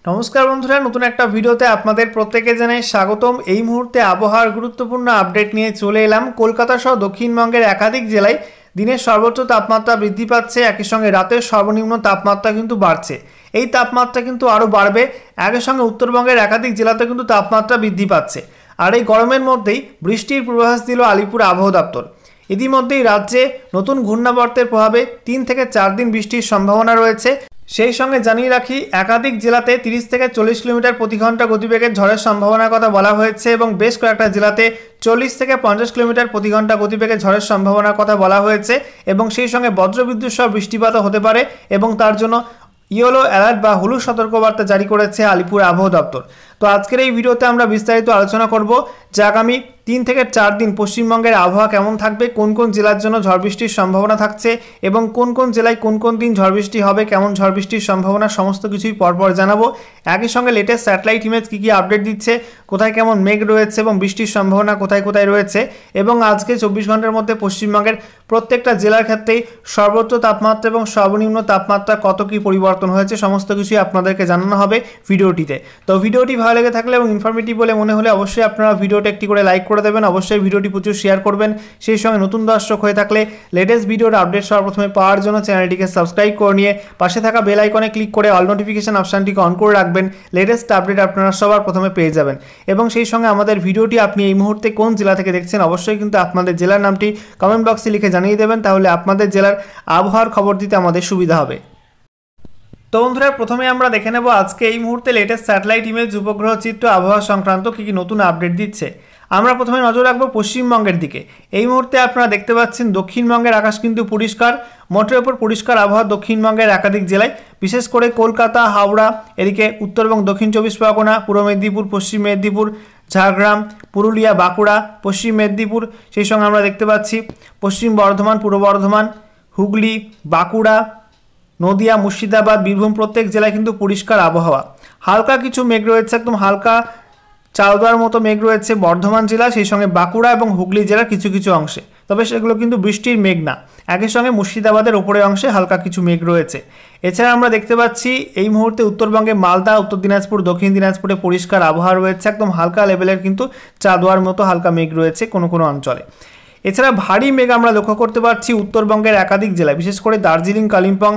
नमस्कार बंधुरा नतून एक भिडियोते आपनादेर प्रत्येके जानाई स्वागतम। এই মুহূর্তে আবহাওয়ার গুরুত্বপূর্ণ আপডেট নিয়ে চলে এলাম। কলকাতা সহ দক্ষিণবঙ্গের একাধিক জেলায় দিনের সর্বোচ্চ তাপমাত্রা বৃদ্ধি পাচ্ছে, একই সঙ্গে রাতের সর্বনিম্ন তাপমাত্রা কিন্তু বাড়ছে। এই তাপমাত্রা কিন্তু আরও বাড়বে। একই সঙ্গে উত্তরবঙ্গের একাধিক জেলাতে কিন্তু তাপমাত্রা বৃদ্ধি পাচ্ছে। আর এই গরমের মধ্যেই বৃষ্টির পূর্বাভাস দিল আলিপুর আবহাওয়া দপ্তর। ইতিমধ্যেই রাজ্যে নতুন ঘূর্ণাবর্তের প্রভাবে 3 থেকে 4 দিন বৃষ্টির সম্ভাবনা রয়েছে। সেই সঙ্গে জানিয়ে রাখি, একাধিক জেলাতে 30 থেকে 40 কিলোমিটার প্রতি ঘন্টা গতিবেগের ঝড়ের সম্ভাবনার কথা বলা হয়েছে এবং বেশ কয়েকটা জেলাতে 40 থেকে 50 কিলোমিটার প্রতি ঘন্টা গতিবেগের ঝড়ের সম্ভাবনার কথা বলা হয়েছে এবং সেই সঙ্গে বজ্রবিদ্যুৎ সহ বৃষ্টিপাতও হতে পারে এবং তার জন্য ইয়েলো অ্যালার্ট বা হলুদ সতর্কবার্তা জারি করেছে আলিপুর আবহাওয়া দপ্তর। তো আজকের এই ভিডিওতে আমরা বিস্তারিত আলোচনা করব যে আগামী 3 থেকে 4 দিন পশ্চিমবঙ্গের আবহাওয়া কেমন থাকবে, কোন কোন জেলার জন্য ঝড় বৃষ্টির সম্ভাবনা থাকছে এবং কোন কোন জেলায় কোন কোন দিন ঝড় বৃষ্টি হবে, কেমন ঝড় বৃষ্টির সম্ভাবনা, সমস্ত কিছুই পরপর জানাবো। একই সঙ্গে লেটেস্ট স্যাটেলাইট ইমেজ কী কী আপডেট দিচ্ছে, কোথায় কেমন মেঘ রয়েছে এবং বৃষ্টির সম্ভাবনা কোথায় কোথায় রয়েছে এবং আজকে 24 ঘন্টার মধ্যে পশ্চিমবঙ্গের প্রত্যেকটা জেলার ক্ষেত্রেই সর্বোচ্চ তাপমাত্রা এবং সর্বনিম্ন তাপমাত্রা কত কী পরিবর্তন হয়েছে সমস্ত কিছুই আপনাদেরকে জানানো হবে ভিডিওটিতে। তো ভিডিওটি ভালো লেগে থাকলে এবং ইনফরমেটিভ বলে মনে হলে অবশ্যই আপনারা ভিডিওটা একটি করে লাইক করে দেবেন, অবশ্যই ভিডিওটি প্রচুর শেয়ার করবেন। সেই সঙ্গে নতুন দর্শক হয়ে থাকলে লেটেস্ট ভিডিওর আপডেট সবার প্রথমে পাওয়ার জন্য চ্যানেলটিকে সাবস্ক্রাইব করে নিয়ে পাশে থাকা বেল আইকনে ক্লিক করে অল নোটিফিকেশন অপশানটিকে অন করে রাখবেন। লেটেস্ট আপডেট আপনারা সবার প্রথমে পেয়ে যাবেন এবং সেই সঙ্গে আমাদের ভিডিওটি আপনি এই মুহূর্তে কোন জেলা থেকে দেখছেন অবশ্যই কিন্তু আপনাদের জেলার নামটি কমেন্ট বক্সে লিখে জানিয়ে দেবেন, তাহলে আপনাদের জেলার আবহাওয়ার খবর দিতে আমাদের সুবিধা হবে। তো বন্ধুরা, প্রথমে আমরা দেখে নেব আজকে এই মুহূর্তে লেটেস্ট স্যাটেলাইট ইমেজ, উপগ্রহ চিত্র, আবহাওয়া সংক্রান্ত কী কী নতুন আপডেট দিচ্ছে। আমরা প্রথমে নজর রাখবো পশ্চিমবঙ্গের দিকে। এই মুহূর্তে আপনারা দেখতে পাচ্ছেন দক্ষিণবঙ্গের আকাশ কিন্তু পরিষ্কার, মোটের ওপর পরিষ্কার আবহাওয়া দক্ষিণবঙ্গের একাধিক জেলায়, বিশেষ করে কলকাতা, হাওড়া, এদিকে উত্তরবঙ্গ, দক্ষিণ 24 পরগনা, পূর্ব মেদিনীপুর, পশ্চিম মেদিনীপুর, ঝাড়গ্রাম, পুরুলিয়া, বাঁকুড়া, পশ্চিম মেদিনীপুর, সেই সঙ্গে আমরা দেখতে পাচ্ছি পশ্চিম বর্ধমান, পূর্ব বর্ধমান, হুগলি, বাঁকুড়া, নদিয়া, মুর্শিদাবাদ, বীরভূম, প্রত্যেক জেলায় কিন্তু পরিষ্কার আবহাওয়া। হালকা কিছু মেঘ রয়েছে, একদম হালকা চালদার মতো মেঘ রয়েছে বর্ধমান জেলা, সেই সঙ্গে বাঁকুড়া এবং হুগলি জেলার কিছু কিছু অংশে, তবে সেগুলো কিন্তু বৃষ্টির মেঘ না। একই সঙ্গে মুর্শিদাবাদের ওপরের অংশে হালকা কিছু মেঘ রয়েছে। এছাড়া আমরা দেখতে পাচ্ছি এই মুহূর্তে উত্তরবঙ্গে মালদা, উত্তর দিনাজপুর, দক্ষিণ দিনাজপুরে পরিষ্কার আবহাওয়া রয়েছে, একদম হালকা লেভেলের কিন্তু চাঁদোয়ার মতো হালকা মেঘ রয়েছে কোনো কোনো অঞ্চলে। এছাড়া ভারী মেঘ আমরা লক্ষ্য করতে পারছি উত্তরবঙ্গের একাধিক জেলায়, বিশেষ করে দার্জিলিং, কালিম্পং,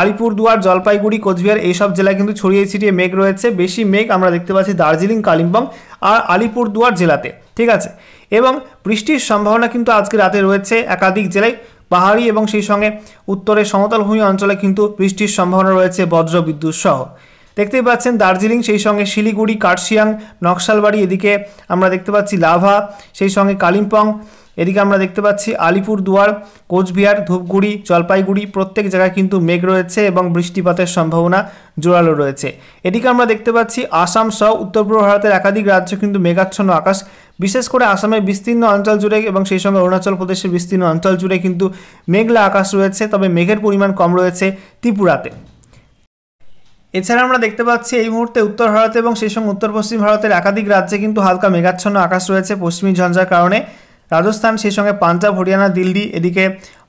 আলিপুরদুয়ার, জলপাইগুড়ি, কোচবিহার এইসব জেলায় কিন্তু ছড়িয়ে ছিটিয়ে মেঘ রয়েছে। বেশি মেঘ আমরা দেখতে পাচ্ছি দার্জিলিং, কালিম্পং আর আলিপুরদুয়ার জেলাতে, ঠিক আছে। এবং বৃষ্টির সম্ভাবনা কিন্তু আজকে রাতে রয়েছে একাধিক জেলায়, পাহাড়ি এবং সেই সঙ্গে উত্তরের সমতলভূমি অঞ্চলে কিন্তু বৃষ্টির সম্ভাবনা রয়েছে বজ্রবিদ্যুৎ সহ। দেখতেই পাচ্ছেন দার্জিলিং, সেই সঙ্গে শিলিগুড়ি, কার্শিয়াং, নকশালবাড়ি, এদিকে আমরা দেখতে পাচ্ছি লাভা, সেই সঙ্গে কালিম্পং, এদিকে আমরা দেখতে পাচ্ছি আলিপুরদুয়ার, কোচবিহার, ধূপগুড়ি, জলপাইগুড়ি, প্রত্যেক জায়গায় কিন্তু মেঘ রয়েছে এবং বৃষ্টিপাতের সম্ভাবনা জোরালো রয়েছে। এদিকে আমরা দেখতে পাচ্ছি আসাম সহ উত্তর পূর্ব ভারতের একাধিক রাজ্য কিন্তু মেঘাচ্ছন্ন আকাশ, বিশেষ করে আসামের বিস্তীর্ণ অঞ্চল জুড়ে এবং সেই সঙ্গে অরুণাচল প্রদেশের বিস্তীর্ণ অঞ্চল জুড়ে কিন্তু মেঘলা আকাশ রয়েছে, তবে মেঘের পরিমাণ কম রয়েছে ত্রিপুরাতে। এছাড়া আমরা দেখতে পাচ্ছি এই মুহূর্তে উত্তর ভারত এবং সেই সঙ্গে উত্তর পশ্চিম ভারতের একাধিক রাজ্যে কিন্তু হালকা মেঘাচ্ছন্ন আকাশ রয়েছে পশ্চিমী ঝঞ্ঝার কারণে। রাজস্থান, সেই সঙ্গে পাঞ্জাব, হরিয়ানা, দিল্লি, এদিকে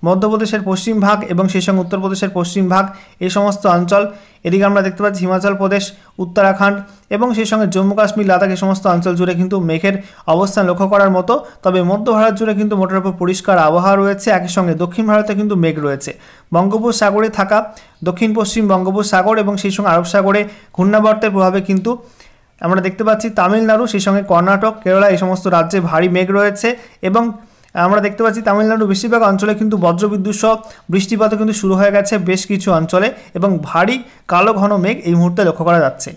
মধ্যপ্রদেশের পশ্চিম ভাগ এবং সেই সঙ্গে উত্তরপ্রদেশের পশ্চিম ভাগ, এই সমস্ত অঞ্চল, এদিকে আমরা দেখতে পাচ্ছি হিমাচল প্রদেশ, উত্তরাখণ্ড এবং সেই সঙ্গে জম্মু কাশ্মীর, লাদাখ, এই সমস্ত অঞ্চল জুড়ে কিন্তু মেঘের অবস্থান লক্ষ্য করার মতো, তবে মধ্য ভারত জুড়ে কিন্তু মোটের উপর পরিষ্কার আবহাওয়া রয়েছে। একই সঙ্গে দক্ষিণ ভারতে কিন্তু মেঘ রয়েছে। বঙ্গোপসাগরে থাকা দক্ষিণ পশ্চিম বঙ্গোপসাগর এবং সেই সঙ্গে আরব সাগরে ঘূর্ণাবর্তের প্রভাবে কিন্তু আমরা দেখতে পাচ্ছি তামিলনাড়ু, সেই সঙ্গে কর্ণাটক, কেরালা, এই সমস্ত রাজ্যে ভারী মেঘ রয়েছে এবং আমরা দেখতে পাচ্ছি তামিলনাড়ু বেশিরভাগ অঞ্চলে কিন্তু বজ্রবিদ্যুৎ সহ বৃষ্টিপাতও কিন্তু শুরু হয়ে গেছে বেশ কিছু অঞ্চলে এবং ভারী কালো ঘন মেঘ এই মুহূর্তে লক্ষ্য করা যাচ্ছে।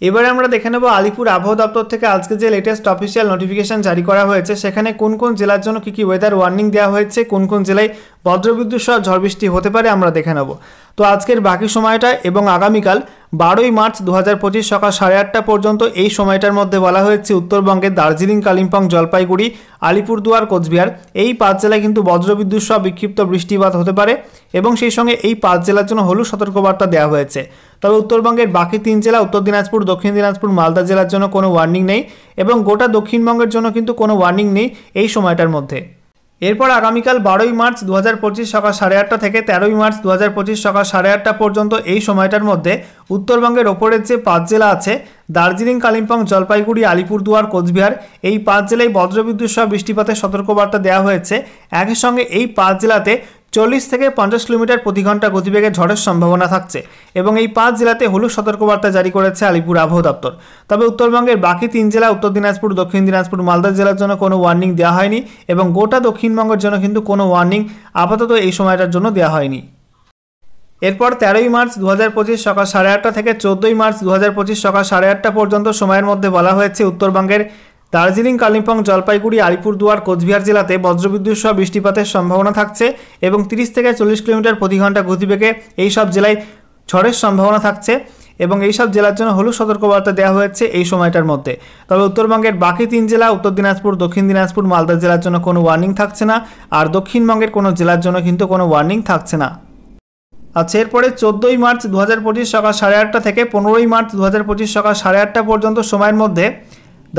এবারে আমরা দেখে নেব আলিপুর আবহাওয়া দপ্তর থেকে আজকে যে লেটেস্ট অফিসিয়াল নোটিফিকেশন জারি করা হয়েছে, সেখানে কোন কোন জেলার জন্য কী কী ওয়েদার ওয়ার্নিং দেওয়া হয়েছে, কোন কোন জেলায় বজ্রবিদ্যুৎ সহ ঝড় বৃষ্টি হতে পারে আমরা দেখে নেব। তো আজকের বাকি সময়টা এবং আগামীকাল 12ই মার্চ 2025 সকাল 8:30 পর্যন্ত এই সময়টার মধ্যে বলা হয়েছে উত্তরবঙ্গের দার্জিলিং, কালিম্পং, জলপাইগুড়ি, আলিপুরদুয়ার, কোচবিহার এই 5 জেলায় কিন্তু বজ্রবিদ্যুৎ সহ বিক্ষিপ্ত বৃষ্টিপাত হতে পারে এবং সেই সঙ্গে এই 5 জেলার জন্য হলুদ সতর্কবার্তা দেওয়া হয়েছে। তবে উত্তরবঙ্গের বাকি 3 জেলা, উত্তর দিনাজপুর, দক্ষিণ দিনাজপুর, মালদা জেলার জন্য কোনো ওয়ার্নিং নেই এবং গোটা দক্ষিণবঙ্গের জন্য কিন্তু কোনো ওয়ার্নিং নেই এই সময়টার মধ্যে। এরপর আগামীকাল 12ই মার্চ 2025 সকাল 8:30 থেকে 13ই মার্চ 2025 সকাল 8:30 পর্যন্ত এই সময়টার মধ্যে উত্তরবঙ্গের ওপরের যে 5 জেলা আছে দার্জিলিং, কালিম্পং, জলপাইগুড়ি, আলিপুরদুয়ার, কোচবিহার এই 5 জেলায় বজ্রবিদ্যুৎ সহ বৃষ্টিপাতের সতর্কবার্তা দেওয়া হয়েছে। একই সঙ্গে এই 5 জেলাতে 40 থেকে 50 কিলোমিটার প্রতি ঘন্টা গতিবেগে ঝড়ের সম্ভাবনা থাকছে এবং এই 5 জেলাতে হলুদ সতর্কবার্তা জারি করেছে আলিপুর আবহাওয়া দপ্তর। তবে উত্তরবঙ্গের বাকি 3 জেলা উত্তর দিনাজপুর, দক্ষিণ দিনাজপুর, মালদা জেলার জন্য কোনো ওয়ার্নিং দেওয়া হয়নি এবং গোটা দক্ষিণবঙ্গের জন্য কিন্তু কোনো ওয়ার্নিং আপাতত এই সময়টার জন্য দেওয়া হয়নি। এরপর 13ই মার্চ 2025 সকাল 8:30 থেকে 14ই মার্চ 2025 সকাল 8:30 পর্যন্ত সময়ের মধ্যে বলা হয়েছে উত্তরবঙ্গের দার্জিলিং, কালিম্পং, জলপাইগুড়ি, আলিপুরদুয়ার, কোচবিহার জেলাতে বজ্রবিদ্যুৎ সহ বৃষ্টিপাতের সম্ভাবনা থাকছে এবং 30 থেকে 40 কিলোমিটার প্রতি ঘন্টা গতিবেগে এই সব জেলায় ঝড়ের সম্ভাবনা থাকছে এবং এই সব জেলার জন্য হলুদ সতর্কবার্তা দেওয়া হয়েছে এই সময়টার মধ্যে। তবে উত্তরবঙ্গের বাকি 3 জেলা উত্তর দিনাজপুর, দক্ষিণ দিনাজপুর, মালদা জেলার জন্য কোনো ওয়ার্নিং থাকছে না আর দক্ষিণবঙ্গের কোনো জেলার জন্য কিন্তু কোনো ওয়ার্নিং থাকছে না। আচ্ছা, এরপরে 14ই মার্চ 2025 সকাল 8:30 থেকে 15ই মার্চ 2025 সকাল 8:30 পর্যন্ত সময়ের মধ্যে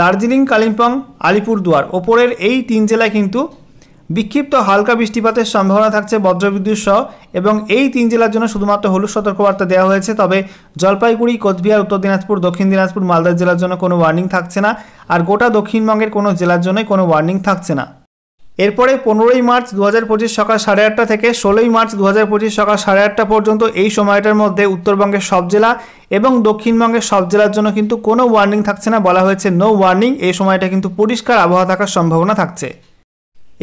দার্জিলিং, কালিম্পং, আলিপুরদুয়ার ওপরের এই 3 জেলায় কিন্তু বিক্ষিপ্ত হালকা বৃষ্টিপাতের সম্ভাবনা থাকছে বজ্রবিদ্যুৎ সহ এবং এই 3 জেলার জন্য শুধুমাত্র হলুদ সতর্কবার্তা দেওয়া হয়েছে। তবে জলপাইগুড়ি, কোচবিহার, উত্তর দিনাজপুর, দক্ষিণ দিনাজপুর, মালদা জেলার জন্য কোনো ওয়ার্নিং থাকছে না আর গোটা দক্ষিণবঙ্গের কোনো জেলার জন্যই কোনো ওয়ার্নিং থাকছে না। এরপরে 15ই মার্চ 2025 সকাল 8:30 থেকে 16ই মার্চ 2025 সকাল 8:30 পর্যন্ত এই সময়টার মধ্যে উত্তরবঙ্গের সব জেলা এবং দক্ষিণবঙ্গের সব জেলার জন্য কিন্তু কোনো ওয়ার্নিং থাকছে না, বলা হয়েছে নো ওয়ার্নিং। এই সময়টা কিন্তু পরিষ্কার আবহাওয়া থাকার সম্ভাবনা থাকছে।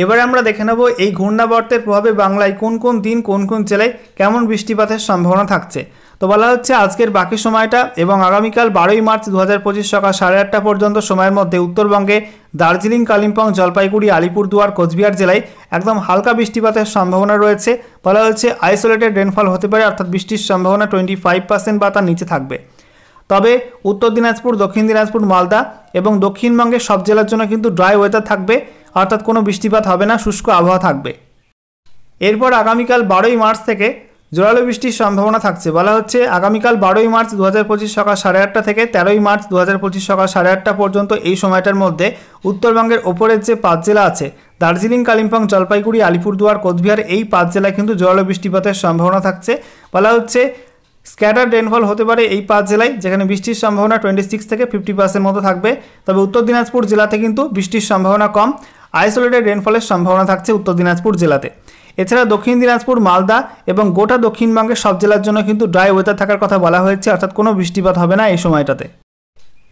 এবারে আমরা দেখে নেব এই ঘূর্ণাবর্তের প্রভাবে বাংলায় কোন কোন দিন কোন কোন জেলায় কেমন বৃষ্টিপাতের সম্ভাবনা থাকছে। তো বলা হচ্ছে আজকের বাকি সময়টা এবং আগামীকাল 12ই মার্চ 2025 সকাল 8:30 পর্যন্ত সময়ের মধ্যে উত্তরবঙ্গে দার্জিলিং, কালিম্পং, জলপাইগুড়ি, আলিপুরদুয়ার, কোচবিহার জেলায় একদম হালকা বৃষ্টিপাতের সম্ভাবনা রয়েছে। বলা হচ্ছে আইসোলেটেড রেনফল হতে পারে, অর্থাৎ বৃষ্টির সম্ভাবনা 25% বা তার নিচে থাকবে। তবে উত্তর দিনাজপুর, দক্ষিণ দিনাজপুর, মালদা এবং দক্ষিণবঙ্গের সব জেলার জন্য কিন্তু ড্রাই ওয়েদার থাকবে, অর্থাৎ কোনো বৃষ্টিপাত হবে না, শুষ্ক আবহাওয়া থাকবে। এরপর আগামীকাল 12ই মার্চ থেকে জোরালো বৃষ্টির সম্ভাবনা থাকছে। বলা হচ্ছে আগামীকাল 12ই মার্চ 2025 সকাল 8:30 থেকে 13ই মার্চ 2025 সকাল 8:30 পর্যন্ত এই সময়টার মধ্যে উত্তরবঙ্গের ওপরের যে 5 জেলা আছে দার্জিলিং, কালিম্পং, জলপাইগুড়ি, আলিপুরদুয়ার, কোচবিহার এই 5 জেলায় কিন্তু জোরালো বৃষ্টিপাতের সম্ভাবনা থাকছে। বলা হচ্ছে স্ক্যাটার রেনফল হতে পারে এই 5 জেলায়, যেখানে বৃষ্টির সম্ভাবনা 26 থেকে 50% মতো থাকবে। তবে উত্তর দিনাজপুর জেলাতে কিন্তু বৃষ্টির সম্ভাবনা কম, আইসোলেটেড রেনফলের সম্ভাবনা থাকছে উত্তর দিনাজপুর জেলাতে। এছাড়া দক্ষিণ দিনাজপুর, মালদা এবং গোটা দক্ষিণবঙ্গের সব জেলার জন্য কিন্তু ড্রাই ওয়েদার থাকার কথা বলা হয়েছে, অর্থাৎ কোনো বৃষ্টিপাত হবে না এই সময়টাতে।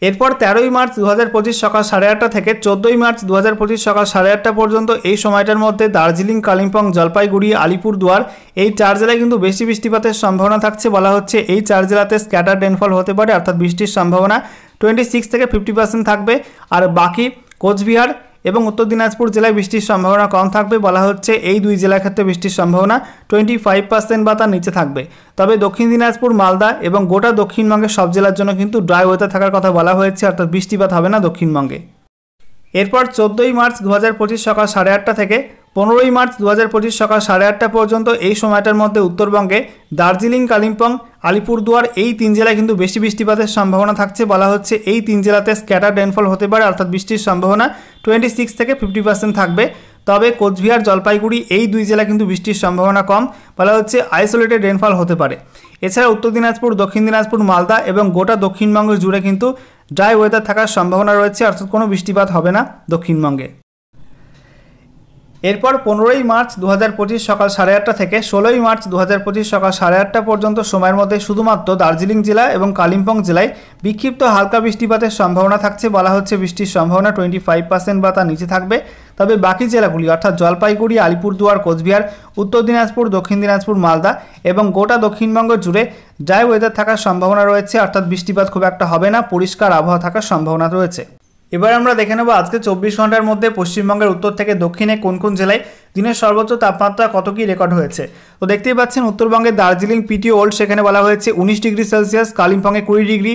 এরপর 13ই মার্চ 2025 সকাল 8:30 থেকে 14ই মার্চ 2025 সকাল 8:30 পর্যন্ত এই সময়টার মধ্যে দার্জিলিং, কালিম্পং, জলপাইগুড়ি, আলিপুরদুয়ার এই 4 জেলায় কিন্তু বেশি বৃষ্টিপাতের সম্ভাবনা থাকছে। বলা হচ্ছে এই 4 জেলাতে স্ক্যাটার রেনফল হতে পারে, অর্থাৎ বৃষ্টির সম্ভাবনা 26 থেকে 50% থাকবে আর বাকি কোচবিহার এবং উত্তর দিনাজপুর জেলায় বৃষ্টির সম্ভাবনা কম থাকবে। বলা হচ্ছে এই 2 জেলার ক্ষেত্রে বৃষ্টির সম্ভাবনা 25% বা তার নিচে থাকবে। তবে দক্ষিণ দিনাজপুর, মালদা এবং গোটা দক্ষিণবঙ্গের সব জেলার জন্য কিন্তু ড্রাই ওয়েদার থাকার কথা বলা হয়েছে, অর্থাৎ বৃষ্টিপাত হবে না দক্ষিণবঙ্গে। এরপর 14ই মার্চ 2025 সকাল 8:30 থেকে 15ই মার্চ 2025 সকাল 8:30 পর্যন্ত এই সময়টার মধ্যে উত্তরবঙ্গে দার্জিলিং, কালিম্পং, আলিপুরদুয়ার এই 3 জেলায় কিন্তু বেশি বৃষ্টিপাতের সম্ভাবনা থাকছে। বলা হচ্ছে এই 3 জেলাতে স্ক্যাটার রেনফল হতে পারে, অর্থাৎ বৃষ্টির সম্ভাবনা 26 থেকে 50% থাকবে। তবে কোচবিহার, জলপাইগুড়ি এই 2 জেলা কিন্তু বৃষ্টির সম্ভাবনা কম, বলা হচ্ছে আইসোলেটেড রেনফল হতে পারে। এছাড়া উত্তর দিনাজপুর, দক্ষিণ দিনাজপুর, মালদা এবং গোটা দক্ষিণবঙ্গ জুড়ে কিন্তু ড্রাই ওয়েদার থাকার সম্ভাবনা রয়েছে, অর্থাৎ কোনো বৃষ্টিপাত হবে না দক্ষিণবঙ্গে। এরপর 15ই মার্চ 2025 সকাল 8:30 থেকে 16ই মার্চ 2025 সকাল 8:30 পর্যন্ত সময়ের মধ্যে শুধুমাত্র দার্জিলিং জেলা এবং কালিম্পং জেলায় বিক্ষিপ্ত হালকা বৃষ্টিপাতের সম্ভাবনা থাকছে। বলা হচ্ছে বৃষ্টির সম্ভাবনা 25% বা তার নিচে থাকবে। তবে বাকি জেলাগুলি অর্থাৎ জলপাইগুড়ি, আলিপুরদুয়ার, কোচবিহার, উত্তর দিনাজপুর, দক্ষিণ দিনাজপুর, মালদা এবং গোটা দক্ষিণবঙ্গ জুড়ে ড্রাই ওয়েদার থাকার সম্ভাবনা রয়েছে, অর্থাৎ বৃষ্টিপাত খুব একটা হবে না, পরিষ্কার আবহাওয়া থাকার সম্ভাবনা রয়েছে। এবার আমরা দেখে নেব আজকে 24 ঘন্টার মধ্যে পশ্চিমবঙ্গের উত্তর থেকে দক্ষিণে কোন কোন জেলায় দিনের সর্বোচ্চ তাপমাত্রা কত কি রেকর্ড হয়েছে। তো দেখতেই পাচ্ছেন উত্তরবঙ্গের দার্জিলিং পিটি ওল্ড সেখানে বলা হয়েছে 19 ডিগ্রি সেলসিয়াস, কালিম্পংয়ে 20 degree,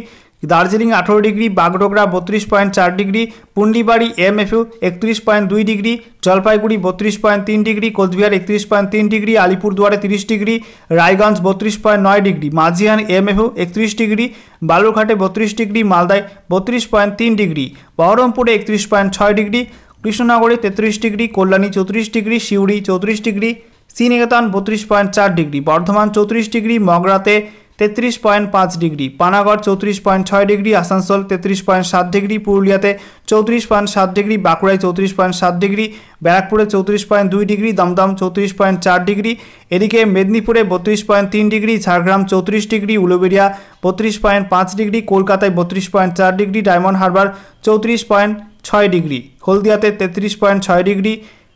Darjeeling 18 degree, Bagdogra 32.4 degree, Pundibari MFU 31.2 degree, Jalpaiguri 32.3 degree, Coochbehar 31.3 degree, আলিপুরদুয়ারে 30 degree, Raiganj 32.9 degree, Majhian MFU 31 degree, বালুরঘাটে 32 ডিগ্রি, মালদায় 32.3 ডিগ্রি, বহরমপুরে 31.6 ডিগ্রি, কৃষ্ণনগরে 33 degree, Kalyani 34 degree, Suri 34 degree, Sriniketan 32.4 degree, Bardhaman 34 degree, মগরাতে 33.5 degree, Panagarh 34.6 degree, Asansol 33.7 degree, পুরুলিয়াতে 34.7 ডিগ্রি, বাঁকুড়ায় 34.7 ডিগ্রি, ব্যারাকপুরে 34.2 ডিগ্রি, দমদম 34.4 ডিগ্রি, এদিকে মেদিনীপুরে 32.3 degree, Jhargram 34 degree, Uluberia 32.5 degree, কলকাতায় 32.4 ডিগ্রি, ডায়মন্ড হারবার 34.6 ডিগ্রি, হলদিয়াতে 33.6 degree,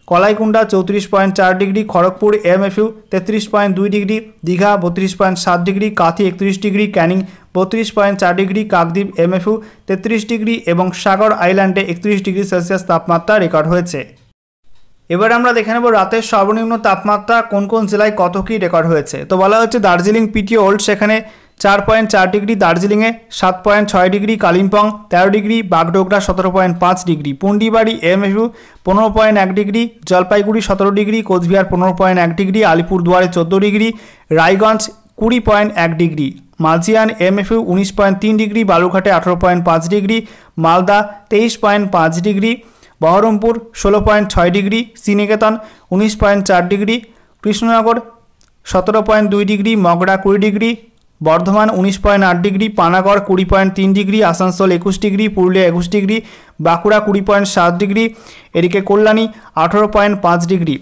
Kalaikunda 34.4 degree, Kharagpur MFU 33.2 degree, Digha 32.7 degree, Kanthi 31 degree, Canning 32.4 degree, Kakdwip MFU 33 degree এবং সাগর আইল্যান্ডে 31 ডিগ্রি সেলসিয়াস তাপমাত্রা রেকর্ড হয়েছে। এবার আমরা দেখে নেব রাতের সর্বনিম্ন তাপমাত্রা কোন কোন জেলায় কত কী রেকর্ড হয়েছে। তো বলা হচ্ছে দার্জিলিং পিটি ওল্ড সেখানে 4.4 ডিগ্রি, দার্জিলিংয়ে 7.6 degree, Kalimpong 13 degree, Bagdogra 17.5 degree, Pundibari MFU 15.1 degree, Jalpaiguri 17 degree, Coochbehar 15.1 degree, আলিপুরদুয়ারে 14 degree, Raiganj 20.1 degree, Majhian MFU 19.3 degree, বালুরঘাটে 18.5 degree, Malda 23.5 degree, Baharampur 16.6 degree, Sriniketan 19.4 degree, Krishnanagar 17.2 degree, Magra 20 degree, Bardhaman 19.8 degree, Panagarh 20.3 degree, Asansol 21 degree, Purulia 21 degree, Bankura 20.7 degree, এদিকে Kalyani 18.5 degree,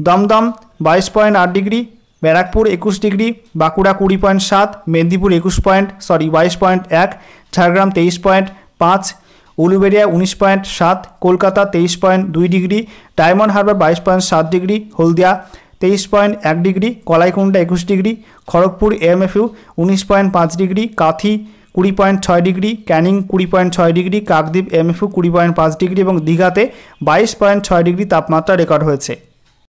Dumdum 22.8 degree, Barrackpore 21 degree, Bankura 20.7, Medinipur 22.1, Jhargram 23.5, Uluberia 19.7, Kolkata 23.2 degree, Diamond Harbour 22.7 degree, Haldia 23.1 degree, Kalaikunda 21 degree, Kharagpur MFU 19.5 degree, Kanthi 20.6 degree, Canning 20.6 degree, Kakdwip MFU 20.5 degree এবং দীঘাতে 22.6 degree তাপমাত্রা record হয়েছে।